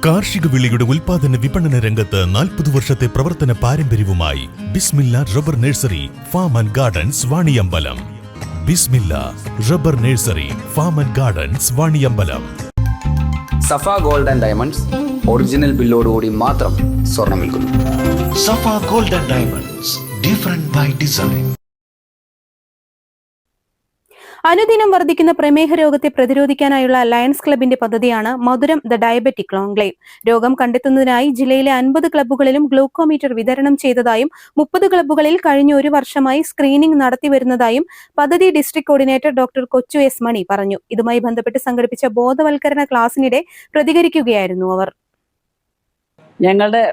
കാർഷിക വിളിയുടെ ഉൽപാദന വിപണന രംഗത്ത് 40 വർഷത്തെ പ്രവർത്തന പാരമ്പര്യവുമായി Bismillah rubber nursery farm and gardens Vaniyambalam. Bismillah rubber nursery farm and gardens Vaniyambalam. Safa gold and diamonds original ബില്ലോടുകൂടി മാത്രം സ്വർണം വിൽക്കുന്നു. Safa gold and diamonds, different by design. അനുദിനം വർദ്ധിക്കുന്ന പ്രമേഹ രോഗത്തെ പ്രതിരോധിക്കാനായുള്ള ലയൺസ് ക്ലബിന്റെ പദ്ധതിയാണ് മധുരം ദ ഡയബറ്റിക് കോൺക്ലേവ്. രോഗം കണ്ടെത്തുന്നതിനായി ജില്ലയിലെ 50 ക്ലബ്ബുകളിലും ഗ്ലൂക്കോമീറ്റർ വിതരണം ചെയ്തതായും 30 ക്ലബ്ബുകളിൽ കഴിഞ്ഞ ഒരു വർഷമായി സ്ക്രീനിംഗ് നടത്തിവരുന്നതായും പദ്ധതി district coordinator doctor Kochu S Mani പറഞ്ഞു. ഇതുമായി ബന്ധപ്പെട്ട് സംഘടിപ്പിച്ച ബോധവൽക്കരണ ക്ലാസിനിടെ പ്രതികരിക്കുകയായിരുന്നു അവർ. ഞങ്ങളുടെ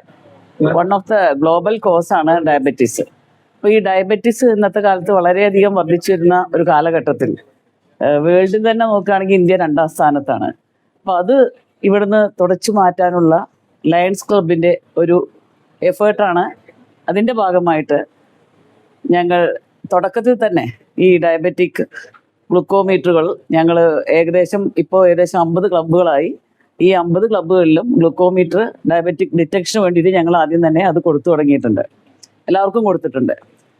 വൺ ഓഫ് ദ ഗ്ലോബൽ കോസാണ് ഡയബറ്റീസ്. അപ്പോൾ ഈ ഡയബറ്റീസ് ഇന്നത്തെ കാലത്ത് വളരെയധികം വർദ്ധിച്ചു വരുന്ന ഒരു കാലഘട്ടത്തിൽ വേൾഡിൽ തന്നെ നോക്കുകയാണെങ്കിൽ ഇന്ത്യ 2ാം സ്ഥാനത്താണ്. അപ്പോൾ അത് ഇവിടുന്ന് തുടച്ചു മാറ്റാനുള്ള ലയൺസ് ക്ലബിൻ്റെ ഒരു എഫേർട്ടാണ്. അതിൻ്റെ ഭാഗമായിട്ട് ഞങ്ങൾ തുടക്കത്തിൽ തന്നെ ഈ ഡയബറ്റിക് ഗ്ലൂക്കോമീറ്ററുകൾ ഞങ്ങൾ ഏകദേശം 50 ക്ലബ്ബുകളായി. ഈ 50 ക്ലബ്ബുകളിലും ഗ്ലൂക്കോമീറ്റർ ഡയബറ്റിക് ഡിറ്റക്ഷന് വേണ്ടിയിട്ട് ഞങ്ങൾ ആദ്യം തന്നെ അത് കൊടുത്തു തുടങ്ങിയിട്ടുണ്ട്. എല്ലാവർക്കും കൊടുത്തിട്ടുണ്ട്.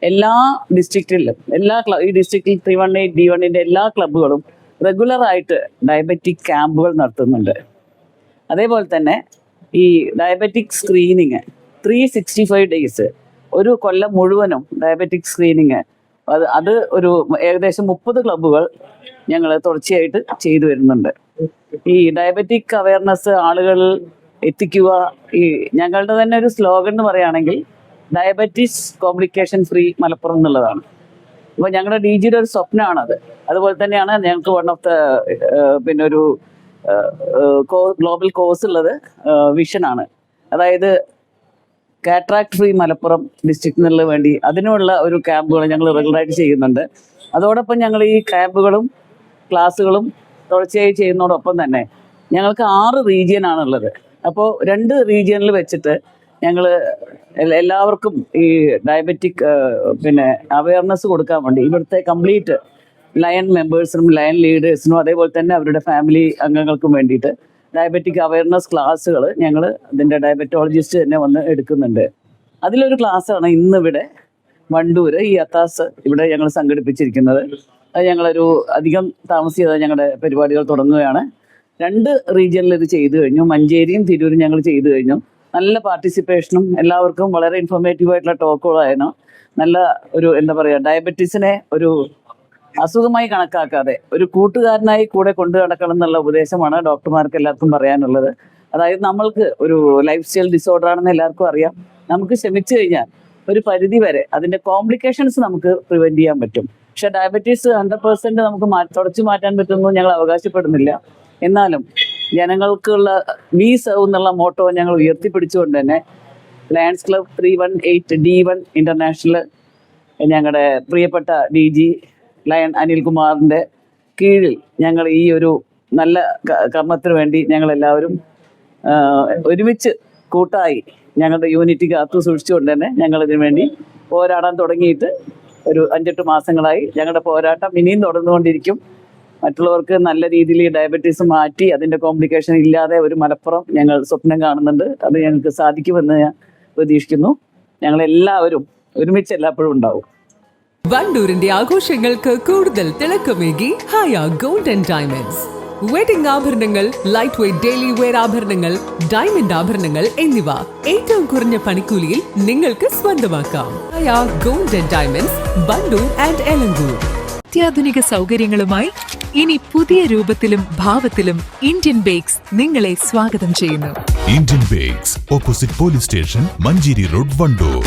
എല്ലാ ഡിസ്ട്രിക്റ്റിലും ഈ ഡിസ്ട്രിക്റ്റിൽ 318 D1ൻ്റെ എല്ലാ ക്ലബ്ബുകളും റെഗുലറായിട്ട് ഡയബറ്റിക് ക്യാമ്പുകൾ നടത്തുന്നുണ്ട്. അതേപോലെ തന്നെ ഈ ഡയബറ്റിക് സ്ക്രീനിങ് 365 ഡേയ്സ്, ഒരു കൊല്ലം മുഴുവനും ഡയബറ്റിക് സ്ക്രീനിങ് അത് ഒരു ഏകദേശം 30 ക്ലബ്ബുകൾ ഞങ്ങൾ തുടർച്ചയായിട്ട് ചെയ്തു വരുന്നുണ്ട്. ഈ ഡയബറ്റിക് അവയർനെസ് ആളുകളിൽ എത്തിക്കുക, ഈ ഞങ്ങളുടെ തന്നെ ഒരു സ്ലോഗൻ എന്ന് പറയുകയാണെങ്കിൽ ഡയബറ്റീസ് കോംപ്ലിക്കേഷൻ ഫ്രീ മലപ്പുറം എന്നുള്ളതാണ്. അപ്പോൾ ഞങ്ങളുടെ DGയുടെ ഒരു സ്വപ്നമാണത്. അതുപോലെ തന്നെയാണ് ഞങ്ങൾക്ക് വൺ ഓഫ് ദ ഒരു ഗ്ലോബൽ കോഴ്സ് ഉള്ളത് വിഷനാണ്. അതായത് കാറ്ററാക്ട് ഫ്രീ മലപ്പുറം ഡിസ്ട്രിക്റ്റിനുള്ള വേണ്ടി അതിനുള്ള ഒരു ക്യാമ്പുകൾ ഞങ്ങൾ റെഗുലറായിട്ട് ചെയ്യുന്നുണ്ട്. അതോടൊപ്പം ഞങ്ങൾ ഈ ക്യാമ്പുകളും ക്ലാസ്സുകളും തുടർച്ചയായി ചെയ്യുന്നതോടൊപ്പം തന്നെ ഞങ്ങൾക്ക് 6 റീജിയനാണുള്ളത്. അപ്പോൾ 2 റീജിയനിൽ വെച്ചിട്ട് ഞങ്ങൾ എല്ലാവർക്കും ഈ ഡയബറ്റിക് അവയർനെസ് കൊടുക്കാൻ വേണ്ടി ഇവിടുത്തെ കംപ്ലീറ്റ് ലയൺ മെമ്പേഴ്സിനും ലയൺ ലീഡേഴ്സിനും അതേപോലെ തന്നെ അവരുടെ ഫാമിലി അംഗങ്ങൾക്കും വേണ്ടിയിട്ട് ഡയബറ്റിക് അവയർനെസ് ക്ലാസ്സുകൾ ഞങ്ങൾ അതിൻ്റെ ഡയബറ്റോളജിസ്റ്റ് തന്നെ വന്ന് എടുക്കുന്നുണ്ട്. അതിലൊരു ക്ലാസ്സാണ് ഇന്നിവിടെ വണ്ടൂർ ഈ അത്താസ് ഇവിടെ ഞങ്ങൾ സംഘടിപ്പിച്ചിരിക്കുന്നത്. അത് ഞങ്ങളൊരു അധികം താമസിയാതെ ഞങ്ങളുടെ പരിപാടികൾ തുടങ്ങുകയാണ്. 2 റീജിയനിൽ ഇത് ചെയ്തു കഴിഞ്ഞു. മഞ്ചേരിയും തിരൂരും ഞങ്ങൾ ചെയ്തു കഴിഞ്ഞു. നല്ല പാർട്ടിസിപ്പേഷനും എല്ലാവർക്കും വളരെ ഇൻഫോർമേറ്റീവ് ആയിട്ടുള്ള ടോക്കുകളായിരുന്നു. നല്ല ഒരു ഡയബറ്റീസിനെ ഒരു അസുഖമായി കണക്കാക്കാതെ ഒരു കൂട്ടുകാരനായി കൂടെ കൊണ്ടു നടക്കണം എന്നുള്ള ഉപദേശമാണ് ഡോക്ടർമാർക്ക് എല്ലാവർക്കും പറയാനുള്ളത്. അതായത് നമ്മൾക്ക് ഒരു ലൈഫ് സ്റ്റൈൽ ഡിസോർഡർ ആണെന്ന് എല്ലാവർക്കും അറിയാം. നമുക്ക് ക്ഷമിച്ചു കഴിഞ്ഞാൽ ഒരു പരിധി വരെ അതിൻ്റെ കോംപ്ലിക്കേഷൻസ് നമുക്ക് പ്രിവെന്റ് ചെയ്യാൻ പറ്റും. പക്ഷെ ഡയബറ്റീസ് 100% നമുക്ക് തുടച്ചു മാറ്റാൻ പറ്റുമെന്ന് ഞങ്ങൾ അവകാശപ്പെടുന്നില്ല. എന്നാലും ജനങ്ങൾക്കുള്ള വി സർവ് എന്നുള്ള മോട്ടോ ഞങ്ങൾ ഉയർത്തിപ്പിടിച്ചുകൊണ്ട് തന്നെ ലയൺസ് ക്ലബ് 318 D1 ഇന്റർനാഷണൽ ഞങ്ങളുടെ പ്രിയപ്പെട്ട DG ലയൺ അനിൽകുമാറിൻ്റെ കീഴിൽ ഞങ്ങൾ ഈ ഒരു നല്ല കർമ്മത്തിന് വേണ്ടി ഞങ്ങളെല്ലാവരും ഒരുമിച്ച് കൂട്ടായി ഞങ്ങളുടെ യൂണിറ്റി കാത്തു സൂക്ഷിച്ചുകൊണ്ട് തന്നെ ഞങ്ങളിതിനു വേണ്ടി പോരാടാൻ തുടങ്ങിയിട്ട് ഒരു 5-8 മാസങ്ങളായി. ഞങ്ങളുടെ പോരാട്ടം ഇനിയും തുടർന്നുകൊണ്ടിരിക്കും. മറ്റുള്ളവർക്ക് നല്ല രീതിയിൽ ഈ ഡയബറ്റീസ് മാറ്റി അതിൻ്റെ കോംപ്ലിക്കേഷൻ ഇല്ലാതെ ഒരു മലപ്പുറം ഞങ്ങൾ സ്വപ്നം കാണുന്നുണ്ട്. അത് ഞങ്ങൾക്ക് സാധിക്കുമെന്ന് ഞാൻ പ്രതീക്ഷിക്കുന്നു. ഞങ്ങളെല്ലാവരും ഒരുമിച്ച് എല്ലായ്പ്പോഴും ഉണ്ടാവും. വണ്ടൂരിന്റെ ആഘോഷങ്ങൾക്ക് കൂടുതൽ തിളക്കമേകി Haya gold and diamonds. Wedding ആഭരണങ്ങൾ, ലൈറ്റ് വെയ്റ്റ് ഡെയിലി വെയർ ആഭരണങ്ങൾ, ഡയമണ്ട് ആഭരണങ്ങൾ എന്നിവ ഏറ്റവും കുറഞ്ഞ പണിക്കൂലിയിൽ നിങ്ങൾക്ക് സ്വന്തമാക്കാം. Haya gold and diamonds, Wandoor and Elankur. അത്യാധുനിക സൗകര്യങ്ങളുമായി ഇനി പുതിയ രൂപത്തിലും ഭാവത്തിലും ഇന്ത്യൻ ബേക്സ് നിങ്ങളെ സ്വാഗതം ചെയ്യുന്നു. Indian bakes, opposite police station, Manjeri road, Wandoor.